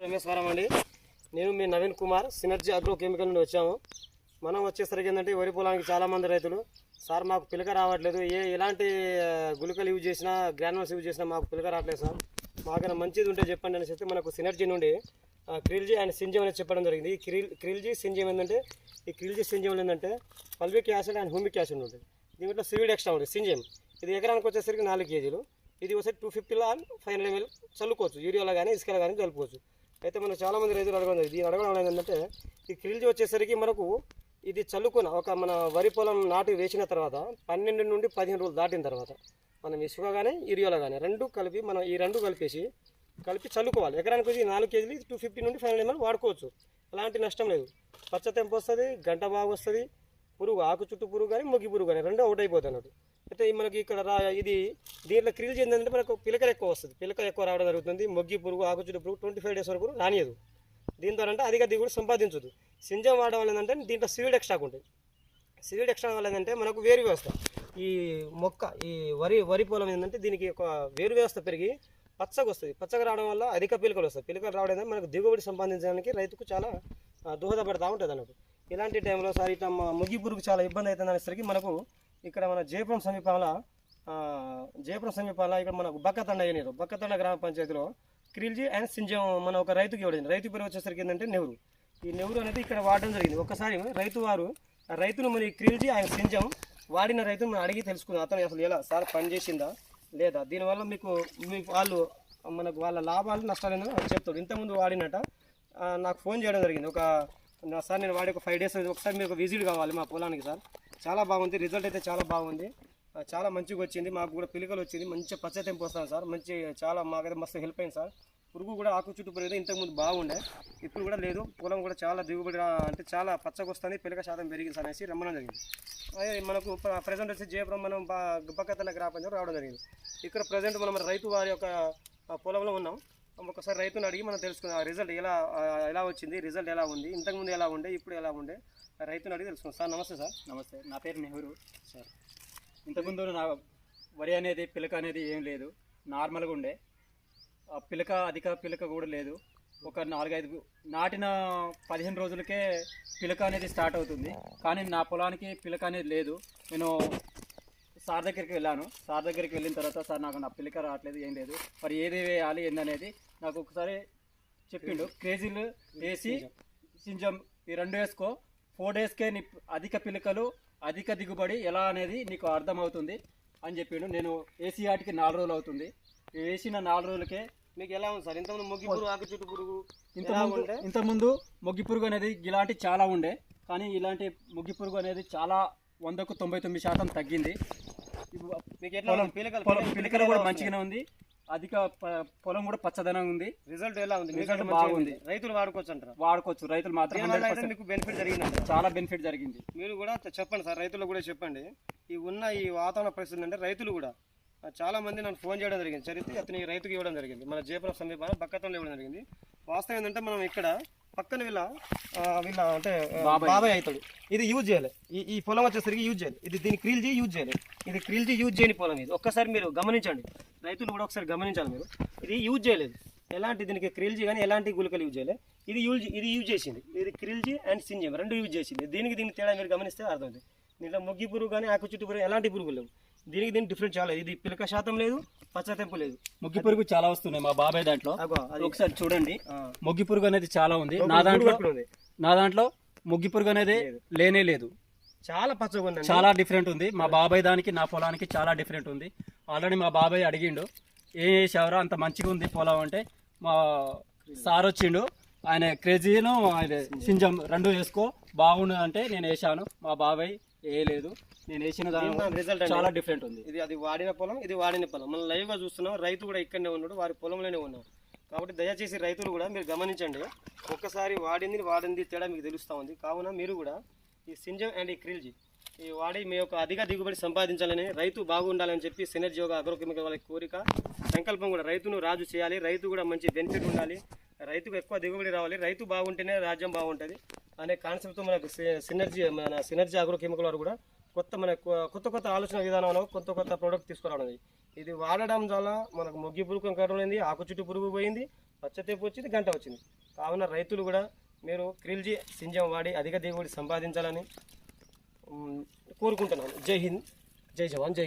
నమస్కారం అండి. నేను మీ Naveen Kumar synergy agro chemical నుండి వచ్చాము. మనం వచ్చేసరికి ఏంటంటే వరి పొలానికి చాలామంది రైతులు సార్ మాకు పిలక రావట్లేదు, ఎలాంటి గుళికలు యూజ్ చేసినా గ్రాన్యుల్స్ యూజ్ చేసినా మాకు పిలక రావట్లేదు సార్, మాకైనా మంచిది ఉంటే చెప్పండి అని చెప్తే మనకు సినర్జీ నుండి క్రిల్జీ అండ్ సింజియం అనేది చెప్పడం జరిగింది. ఈ క్రిల్జీ సింజియం ఏంటంటే ఈ క్రిల్జీ సింజియం ఏంటంటే fulvic acid and humic acid ఉంటుంది. దీంట్లో సివిడ్ ఎక్స్ట్రా ఉంటుంది సింజియం. ఇది ఎకరానికి వచ్చేసరికి 4 కేజీలు. ఇది ఒకసారి 250 ఆన్ 500 ml చల్లుకోవచ్చు, యూరియాలో కానీ ఇసుకలో కానీ కలుపుకోవచ్చు. అయితే మనం చాలామంది రైతులు అడగడం దీన్ని అడగడం ఏంటంటే ఈ క్రిల్జీ వచ్చేసరికి మనకు ఇది చల్లుకున్న మన వరి పొలం నాటు వేసిన తర్వాత 12 నుండి 15 రోజులు దాటిన తర్వాత మనం ఇసుక కానీ యూరియాలో కానీ రెండు కలిపి మనం ఈ రెండు కలిపి చల్లుకోవాలి. ఎకరానికి వచ్చి 4 కేజీలు 250 నుండి 500 ml వాడుకోవచ్చు. ఎలాంటి నష్టం లేదు. పచ్చ తెంపు వస్తుంది, గంట బాగా వస్తుంది, పురుగు ఆకు చుట్టూ పురుగు కానీ మొగ్గి పురుగు కానీ రెండు అవుట్ అయిపోతుంది అన్నట్టు. అయితే మనకి ఇక్కడ ఇది దీంట్లో క్రిల్జీ ఏంటంటే మనకు పిలకలు ఎక్కువ వస్తుంది, పిలక ఎక్కువ రావడం జరుగుతుంది. మొగ్గి పురుగు ఆకు చుట్టూ పురుగు 25 days వరకు రానియదు. దీంతో అంటే అధిక దిగుబడి సంపాదించదు. సింజం వాడడం వల్ల ఏంటంటే దీంట్లో సీడ్ ఎక్స్ట్రా ఉంటుంది. సీడ్ ఎక్స్ట్రా వల్ల ఏంటంటే మనకు వేరు వ్యవస్థ ఈ మొక్క ఈ వరి పొలం ఏంటంటే దీనికి ఒక వేరు వ్యవస్థ పెరిగి పచ్చగా వస్తుంది. పచ్చగా రావడం వల్ల అధిక పిలకలు వస్తాయి. పిలకలు రావడం మనకు దిగుబడి సంపాదించడానికి రైతుకు చాలా దోహదపడతా ఉంటుంది అన్నట్టు. ఇలాంటి టైంలో సార్ ఇట్లా మొగ్గి పురుగు చాలా ఇబ్బంది అవుతుంది అనేసరికి మనకు ఇక్కడ మన జయపురం సమీపంలో ఇక్కడ మనకు బక్కతండ గ్రామ పంచాయతీలో క్రిల్జీ అండ్ సింజం మన ఒక రైతుకి ఇవ్వడం. రైతు పేరు వచ్చేసరికి ఏంటంటే నెహ్రూ. ఈ నెహ్రూ అనేది ఇక్కడ వాడడం జరిగింది. ఒకసారి రైతును మన క్రిల్జీ అండ్ సింజం వాడిన రైతును మనం అడిగి తెలుసుకుందాం అతను అసలు ఎలా సార్ పని చేసిందా లేదా, దీనివల్ల మీకు వాళ్ళ లాభాలు నష్టాలు ఏంటో చెప్తాడు. ఇంతకుముందు వాడినట్ట నాకు ఫోన్ చేయడం జరిగింది. సార్ నేను వాడి ఒక 5 days ఒకసారి మీకు విజిట్ కావాలి మా పొలానికి సార్, చాలా బాగుంది, రిజల్ట్ అయితే చాలా బాగుంది, చాలా మంచిగా వచ్చింది, మాకు కూడా పిలకలు వచ్చింది, మంచిగా పచ్చ తెంపు వస్తాను సార్, చాలా మాకైతే మస్తు హెల్ప్ అయింది సార్. పురుగు కూడా ఆకు చుట్టూ పెరిగితే ఇంతకుముందు బాగుండే, ఇప్పుడు కూడా లేదు. పొలం కూడా చాలా దిగుబడి అంటే చాలా పచ్చగా వస్తుంది, పిలక శాతం పెరిగింది సార్ అనేసి రమ్మడం జరిగింది. అదే మనకు ప్రజెంట్ వచ్చి జయపురం మనం బక్కతన్న గ్రామ పంచాయతీ రావడం జరిగింది. ఇక్కడ ప్రజెంట్ మనం రైతు వారి యొక్క పొలంలో ఉన్నాం. ఒకసారి రైతుని అడిగి మనం తెలుసుకుందాం రిజల్ట్ ఎలా వచ్చింది, రిజల్ట్ ఎలా ఉంది, ఇంతకుముందు ఎలా ఉండే ఇప్పుడు ఎలా ఉండే రైతుని అడిగి తెలుసుకుందాం. సార్ నమస్తే సార్. నమస్తే, నా పేరు నెహ్రూ సార్. ఇంతకుముందు నా వరి అనేది పిలక అనేది ఏం లేదు, నార్మల్గా ఉండే. అధిక పిలక కూడా లేదు. ఒక 4-5 నాటిన 15 రోజులకే పిలక అనేది స్టార్ట్ అవుతుంది. కానీ నా పొలానికి పిలక అనేది లేదు. నేను సార్ దగ్గరికి వెళ్ళాను. సార్ దగ్గరికి వెళ్ళిన తర్వాత సార్ నాకు నా పిలక రావట్లేదు, ఏం లేదు, మరి ఏది వేయాలి ఏందనేది నాకు ఒకసారి చెప్పిండు. కేజీలు వేసి సింజం ఈ 2 వేసుకో, 4 daysకే నీ అధిక పిలకలు అధిక దిగుబడి ఎలా అనేది నీకు అర్థమవుతుంది అని చెప్పిండు. నేను వేసి వాటికి 4 రోజులు అవుతుంది. వేసిన 4 రోజులకే మీకు ఎలా ఉంది సార్? ఇంతకుముందు మొగ్గి పురుగు ఆకు చుట్టూ పురుగు ఇంతకుముందు మొగ్గి పురుగు అనేది ఇలాంటి చాలా ఉండే, కానీ ఇలాంటి మొగ్గి పురుగు అనేది చాలా 100కు 99% తగ్గింది. పిలకలు కూడా మంచిగానే ఉంది, అధిక పొలం కూడా పచ్చదనం ఉంది. రిజల్ట్ ఎలా ఉంది? రిజల్ట్ బాగుంది. రైతులు వాడుకోవచ్చు అంటారా? వాడుకోవచ్చు. రైతులు మాత్రం మీకు బెనిఫిట్ జరిగింది, చాలా బెనిఫిట్ జరిగింది. మీరు కూడా చెప్పండి సార్, రైతులు కూడా చెప్పండి. ఈ వాతావరణ పరిస్థితి అంటే రైతులు కూడా చాలా మంది నన్ను ఫోన్ చేయడం జరిగింది. చరిత్ర అతని రైతుకి ఇవ్వడం జరిగింది. మన జయపురం సమీపంలో బక్కతంలో ఇవ్వడం జరిగింది. వాస్తవం ఏంటంటే మనం ఇక్కడ పక్కన వీళ్ళ అంటే బాబాయ్ అవుతాడు, ఇది యూజ్ చేయాలి. ఈ పొలం వచ్చేసరికి యూజ్ చేయాలి. దీని క్రిల్జీ యూజ్ చేయాలి. ఇది క్రిల్జీ యూజ్ చేయని పొలం. ఇది ఒక్కసారి మీరు గమనించండి, రైతులు కూడా ఒకసారి గమనించాలి. మీరు ఇది యూజ్ చేయలేదు, ఎలాంటి దీనికి క్రిల్జీ కానీ ఎలాంటి గుళికలు యూజ్ చేయలేదు. ఇది యూజ్ చేసింది. ఇది క్రిల్జీ అండ్ సింజియం రెండు యూజ్ చేసింది. దీనికి తేడా మీరు గమనిస్తే అర్థమవుతుంది. దీంట్లో మొగ్గి పురుగు కానీ ఆకు చుట్టూ పురుగు ఎలాంటి పురుగు లేవు. దీనికి డిఫరెంట్ చాలా. ఇది పిలక శాతం లేదు, పచ్చ తెంపు లేదు. మొగ్గి పురుగు చాలా వస్తున్నాయి మా బాబాయ్ దాంట్లో. ఒకసారి చూడండి, మొగ్గి పురుగు అనేది చాలా ఉంది. నా దాంట్లో మొగ్గి పురుగు అనేది లేనే లేదు. చాలా పచ్చగా ఉంది, చాలా డిఫరెంట్ ఉంది. మా బాబాయ్ దానికి నా పొలానికి చాలా డిఫరెంట్ ఉంది. ఆల్రెడీ మా బాబాయ్ అడిగిండు ఏం చేసావరా అంత మంచిగా ఉంది పొలం అంటే, మా సార్ వచ్చిండు, ఆయన క్రేజీను ఆయన సింజం 2 వేసుకో బాగుండు అంటే నేను వేసాను. మా బాబాయ్ వేయలేదు, నేను వేసిన దాని రిజల్ట్ చాలా డిఫరెంట్ ఉంది. అది వాడిన పొలం, ఇది వాడిన పొలం. మనం లైవ్గా చూస్తున్నాం. రైతు కూడా ఇక్కడనే ఉన్నాడు, వారి పొలంలోనే ఉన్నాం. కాబట్టి దయచేసి రైతులు కూడా మీరు గమనించండి. ఒక్కసారి వాడింది తేడా మీకు తెలుస్తూ ఉంది. కావున మీరు కూడా ఈ సింజం అండ్ ఈ క్రిల్జీ వాడి మీ యొక్క అధిక దిగుబడి సంపాదించాలని, రైతు బాగుండాలని చెప్పి సినర్జీ అగ్రో కెమికల్ వాళ్ళ కోరిక సంకల్పం కూడా. రైతును రాజు చేయాలి, రైతు కూడా మంచి బెనిఫిట్ ఉండాలి, రైతుకు ఎక్కువ దిగుబడి రావాలి, రైతు బాగుంటేనే రాజ్యం బాగుంటుంది అనే కాన్సెప్ట్తో మనకు సినర్జీ అగ్రో కెమికల్ వారు కూడా కొత్త ఆలోచన విధానంలో కొత్త ప్రోడక్ట్ తీసుకురావడం. ఇది వాడడం వల్ల మనకు మొగ్గి పురుగు కంట్రోల్ అయింది, ఆకు చుట్టూ పురుగు పోయింది, పచ్చతేపు వచ్చింది, గంట వచ్చింది. కావున రైతులు కూడా మీరు క్రిల్జీ సింజం వాడి అధిక దిగుబడి సంపాదించాలని కోరుకుంటున్నాను. జై హింద్, జై జవాన్, జై కిసాన్.